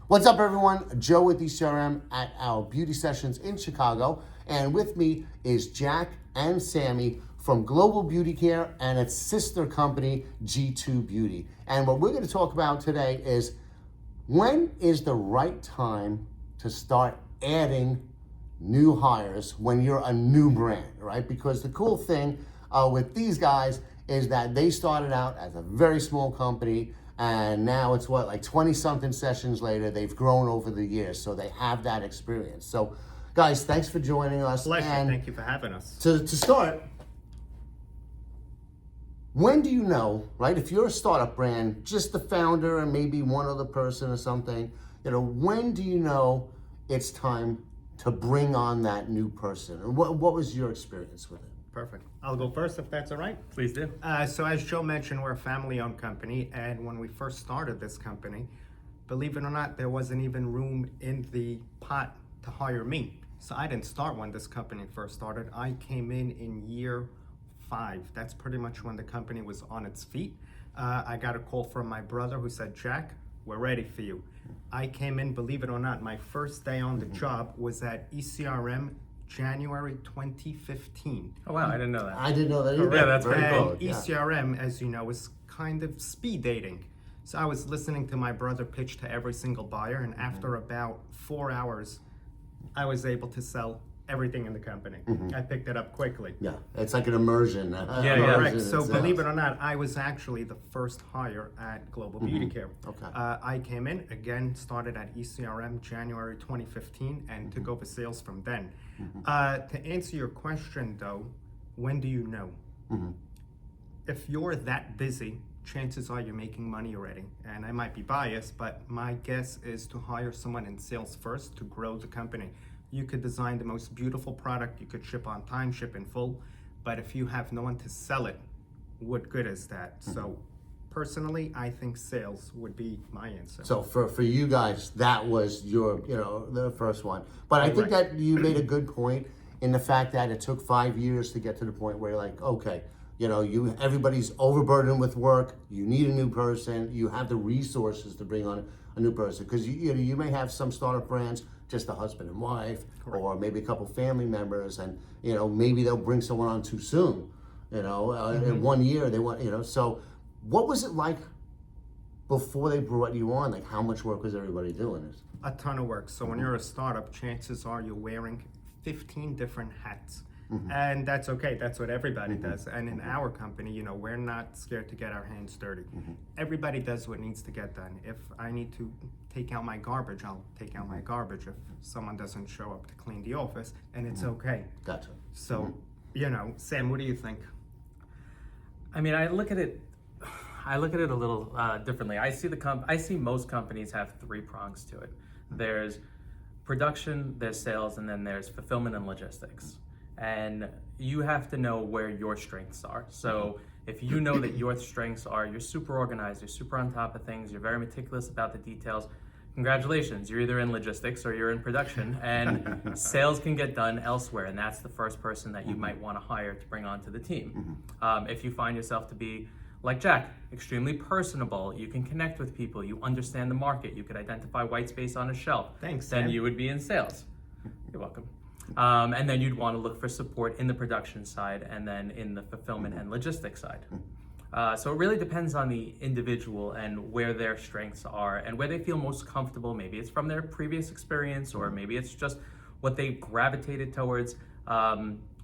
What's up, everyone? Joe with ECRM at our beauty sessions in Chicago. And with me is Jack and Sammy from Global Beauty Care and its sister company, G2 Beauty. And what we're going to talk about today is when is the right time to start adding new hires when you're a new brand, right? Because the cool thing with these guys is that they started out as a very small company, and now it's like 20 something sessions later, they've grown over the years, so they have that experience. So guys, thanks for joining us. Pleasure. And thank you for having us. to start, when do you know, right? If you're a startup brand, just the founder and maybe one other person or something, when do you know it's time to bring on that new person? And what was your experience with it? Perfect. I'll go first if that's all right. Please do. So as Joe mentioned, we're a family-owned company, and when we first started this company, believe it or not, there wasn't even room in the pot to hire me. So I didn't start when this company first started. I came in year 5. That's pretty much when the company was on its feet. I got a call from my brother who said, "Jack, we're ready for you." I came in, believe it or not, my first day on the job was at ECRM January 2015. Oh wow, I didn't know that. I didn't know that either. Yeah, that's pretty Very cool. cool. Yeah. ECRM, as you know, is kind of speed dating. So I was listening to my brother pitch to every single buyer, and after about 4 hours, I was able to sell everything in the company. I picked it up quickly. Yeah, it's like an immersion. yeah. Correct. So believe it or not, I was actually the first hire at Global Beauty Care. Okay. I came in, again, started at ECRM January 2015 and took over sales from then. To answer your question though, when do you know? If you're that busy, chances are you're making money already. And I might be biased, but my guess is to hire someone in sales first to grow the company. You could design the most beautiful product, you could ship on time, ship in full, but if you have no one to sell it, what good is that? So personally, I think sales would be my answer. So for you guys, that was your, the first one. But I think that you made a good point in the fact that it took 5 years to get to the point where you're like, okay, everybody's overburdened with work, you need a new person, you have the resources to bring on a new person. Because you may have some startup brands, just a husband and wife, or maybe a couple family members, and maybe they'll bring someone on too soon. In 1 year they want, so what was it like before they brought you on? Like, how much work was everybody doing? A ton of work. So when you're a startup, chances are you're wearing 15 different hats. And that's okay. That's what everybody does. And in our company, we're not scared to get our hands dirty. Everybody does what needs to get done. If I need to take out my garbage, I'll take out my garbage. If someone doesn't show up to clean the office, and it's okay. Gotcha. So, Sam, what do you think? I mean, I look at it a little differently. I see most companies have 3 prongs to it. There's production, there's sales, and then there's fulfillment and logistics. And you have to know where your strengths are. So if you know that your strengths are you're super organized, you're super on top of things, you're very meticulous about the details, congratulations, you're either in logistics or you're in production, and sales can get done elsewhere, and that's the first person that you might want to hire to bring onto the team. If you find yourself to be, like Jack, extremely personable, you can connect with people, you understand the market, you could identify white space on a shelf, Thanks, then Sam. you would be in sales. You're welcome. And then you'd want to look for support in the production side and then in the fulfillment and logistics side. So it really depends on the individual and where their strengths are and where they feel most comfortable. Maybe it's from their previous experience, or maybe it's just what they gravitated towards.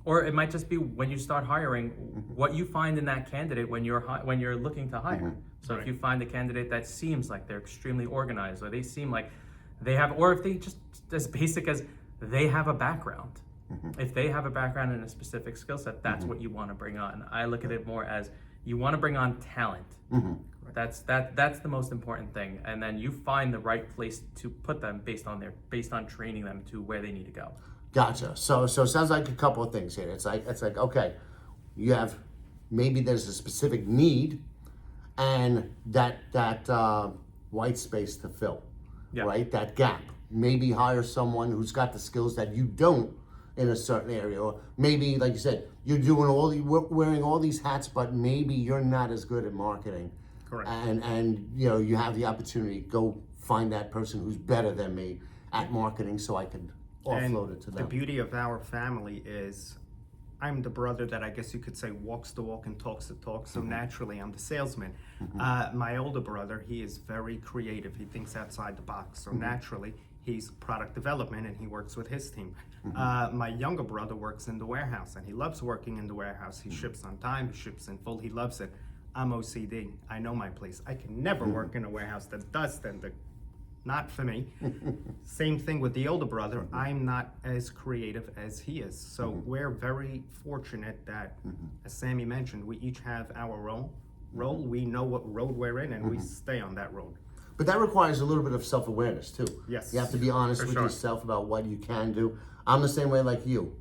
Or it might just be when you start hiring, what you find in that candidate when you're looking to hire. So if you find a candidate that seems like they're extremely organized, or they seem like they have, or if they just as basic as they have a background. If they have a background in a specific skill set, that's what you want to bring on. I look at it more as you want to bring on talent. That's the most important thing, and then you find the right place to put them based on training them to where they need to go. Gotcha. So it sounds like a couple of things here. It's like okay, you have maybe there's a specific need, and that white space to fill, right? That gap. Maybe hire someone who's got the skills that you don't in a certain area, or maybe, like you said, you're wearing all these hats, but maybe you're not as good at marketing. Correct. And you have the opportunity to go find that person who's better than me at marketing so I can offload it to The them. beauty of our family is I'm the brother that I guess you could say walks the walk and talks the talk. So naturally, I'm the salesman. My older brother, he is very creative. He thinks outside the box. So naturally, he's product development and he works with his team. My younger brother works in the warehouse and he loves working in the warehouse. He ships on time, he ships in full, he loves it. I'm OCD. I know my place. I can never work in a warehouse that does then. Not for me. Same thing with the older brother. I'm not as creative as he is. So we're very fortunate that, as Sammy mentioned, we each have our role. We know what road we're in and we stay on that road. But that requires a little bit of self-awareness too. Yes. You have to be honest For with sure. yourself about what you can do. I'm the same way like you.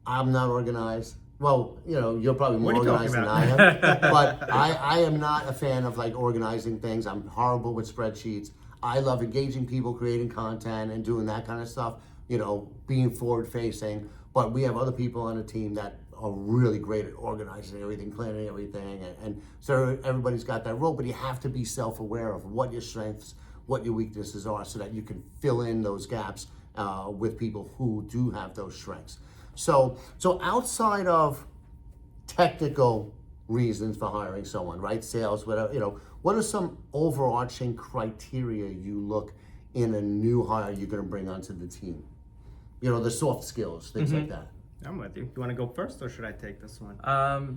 I'm not organized. Well, you know, you're probably more What are you organized talking than I about? am. But I am not a fan of like organizing things. I'm horrible with spreadsheets. I love engaging people, creating content, and doing that kind of stuff. You know, being forward-facing. But we have other people on the team that are really great at organizing everything, planning everything, and so everybody's got that role. But you have to be self-aware of what your strengths, what your weaknesses are, so that you can fill in those gaps with people who do have those strengths. So outside of technical reasons for hiring someone, right? Sales, whatever, you know, what are some overarching criteria you look in a new hire you're going to bring onto the team? You know, the soft skills, things like that. I'm with you. You want to go first or should I take this one?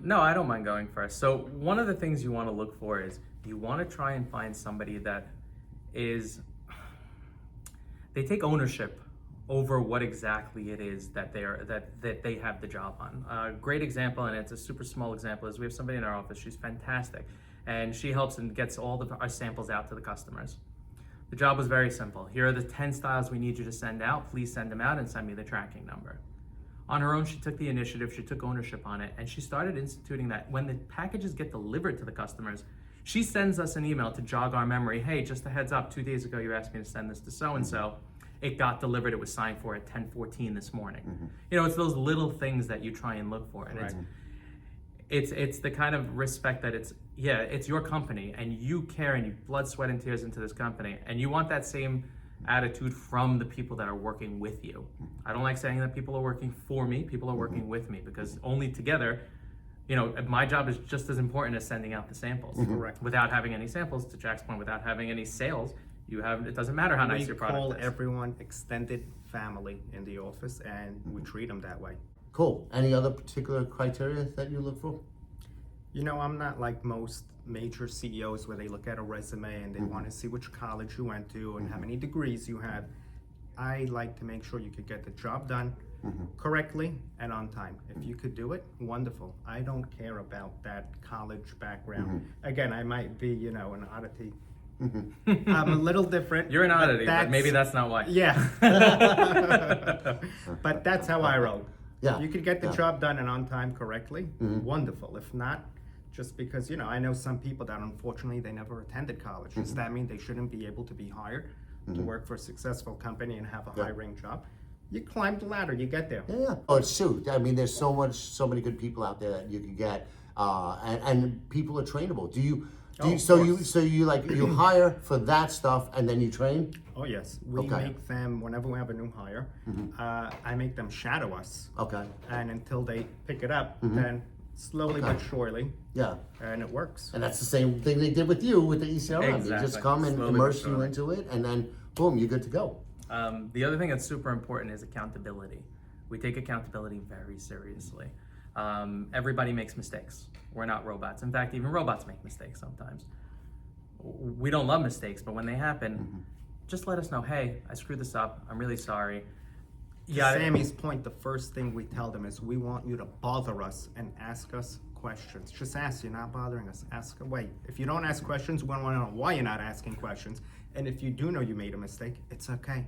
No, I don't mind going first. So one of the things you want to look for is you want to try and find somebody that they take ownership over what exactly it is that they have the job on. A great example, and it's a super small example, is we have somebody in our office. She's fantastic, and she helps and gets all of our samples out to the customers. The job was very simple. Here are the 10 styles we need you to send out. Please send them out and send me the tracking number. On her own, she took the initiative, she took ownership on it, and she started instituting that when the packages get delivered to the customers, she sends us an email to jog our memory. Hey, just a heads up, 2 days ago you asked me to send this to so-and-so. It got delivered, it was signed for at 10:14 this morning. You know, it's those little things that you try and look for. And Right. it's the kind of respect that it's your company and you care and you blood, sweat, and tears into this company. And you want that same attitude from the people that are working with you. I don't like saying that people are working for me, people are working with me, because only together, you know, my job is just as important as sending out the samples. Correct. Without having any samples, to Jack's point, without having any sales, it doesn't matter how nice We your call product is. everyone extended family in the office and we treat them that way. Cool. Any other particular criteria that you look for? You know, I'm not like most major CEOs where they look at a resume and they want to see which college you went to and how many degrees you have. I like to make sure you could get the job done correctly and on time. If you could do it, wonderful. I don't care about that college background. Again, I might be, you know, an oddity. I'm a little different. You're an oddity, but that's- maybe that's not why. Yeah. But that's how I roll. Yeah. You could get the Yeah. job done and on time correctly, wonderful. If not, just because, you know, I know some people that unfortunately they never attended college. Does that mean they shouldn't be able to be hired to work for a successul company and have a high-ring job? You climb the ladder, you get there. Yeah. Oh, it's true. I mean, there's so many good people out there that you can get, and people are trainable. Oh, of So course. you hire for that stuff and then you train? Oh yes, we Okay. make them, whenever we have a new hire, I make them shadow us. Okay. And until they pick it up, then slowly but surely, Yeah. and it works. And that's the same thing they did with you with the ECRM. They just Exactly. come and Slowly but immerse you surely. into it, and then boom, you're good to go. The other thing that's super important is accountability. We take accountability very seriously. Everybody makes mistakes. We're not robots. In fact, even robots make mistakes sometimes. We don't love mistakes, but when they happen, just let us know, hey, I screwed this up. I'm really sorry. To Yeah, Sammy's point, the first thing we tell them is we want you to bother us and ask us questions. Just ask, you're not bothering us. Ask away. If you don't ask questions, we want to know why you're not asking questions. And if you do know you made a mistake, it's okay.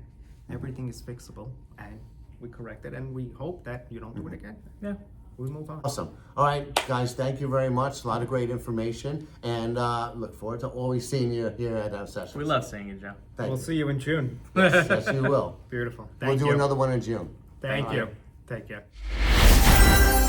Everything is fixable and we correct it and we hope that you don't do it again. yeah. We move on. Awesome. All right, guys, thank you very much. A lot of great information, and look forward to always seeing you here at our sessions. We love seeing you, Joe. Thank We'll you. see you in June. Yes, you will. Beautiful. We'll Thank do you. another one in June. Thank All you. right. Take care.